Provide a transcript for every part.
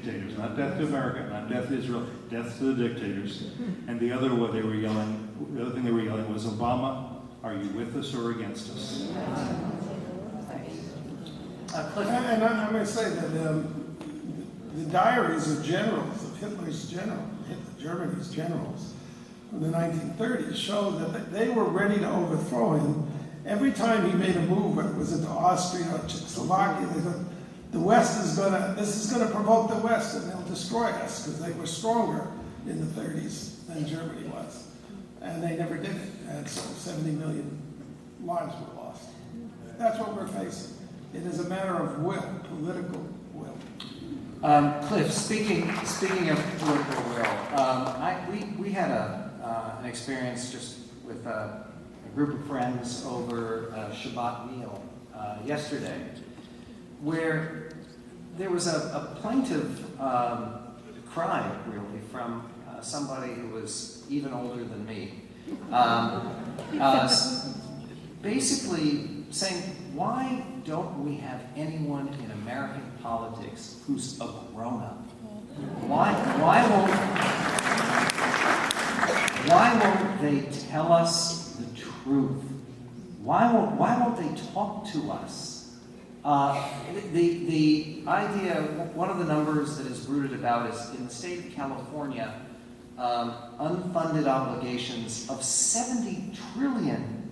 dictators. Not death to America, not death to Israel, death to the dictators. And the other thing they were yelling was, Obama, are you with us or against us? Clifford. And I'm going to say that the diaries of generals, of Germany's generals from the 1930s show that they were ready to overthrow him. Every time he made a move, whether it was into Austria or Czechoslovakia, they thought, this is going to provoke the West and they'll destroy us, because they were stronger in the 30s than Germany was. And they never did it. And so 70 million lives were lost. That's what we're facing. It is a matter of will, political will. Cliff, speaking of political will, we had an experience just with a group of friends over a Shabbat meal yesterday, where there was a plaintive cry, really, from somebody who was even older than me, basically saying, why don't we have anyone in American politics who's a grown-up? Why won't they tell us the truth? Why won't they talk to us? The idea, one of the numbers that is bruited about is in the state of California, unfunded obligations of $70 trillion.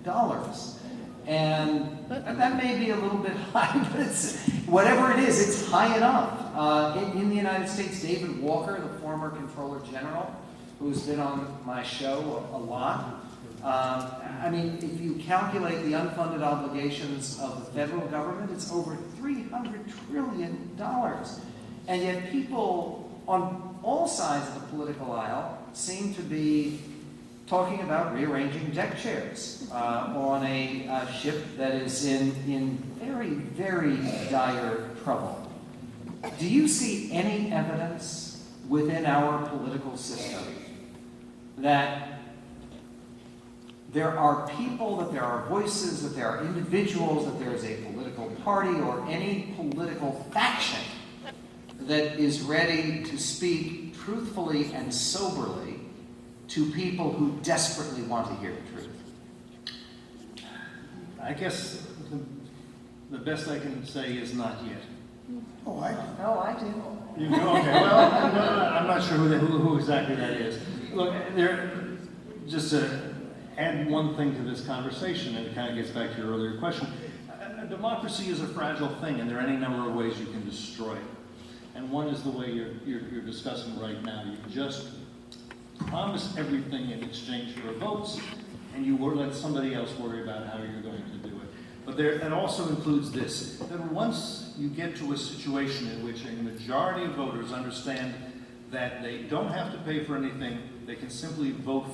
And that may be a little bit high, but it's, whatever it is, it's high enough. In the United States, David Walker, the former Comptroller General, who's been on my show a lot, I mean, if you calculate the unfunded obligations of the federal government, it's over $300 trillion. And yet people on all sides of the political aisle seem to be talking about rearranging deck chairs on a ship that is in very, very dire trouble. Do you see any evidence within our political system that there are people, that there are voices, that there are individuals, that there is a political party or any political faction that is ready to speak truthfully and soberly to people who desperately want to hear the truth? I guess the best I can say is not yet. Oh, I do. Oh, I do. You do? Okay, well, I'm not sure who exactly that is. Look, just to add one thing to this conversation, and it kind of gets back to your earlier question. Democracy is a fragile thing, and there are any number of ways you can destroy it. And one is the way you're discussing right now. You just promise everything in exchange for votes, and you let somebody else worry about how you're going to do it. But that also includes this, that once you get to a situation in which a majority of voters understand that they don't have to pay for anything, they can simply vote for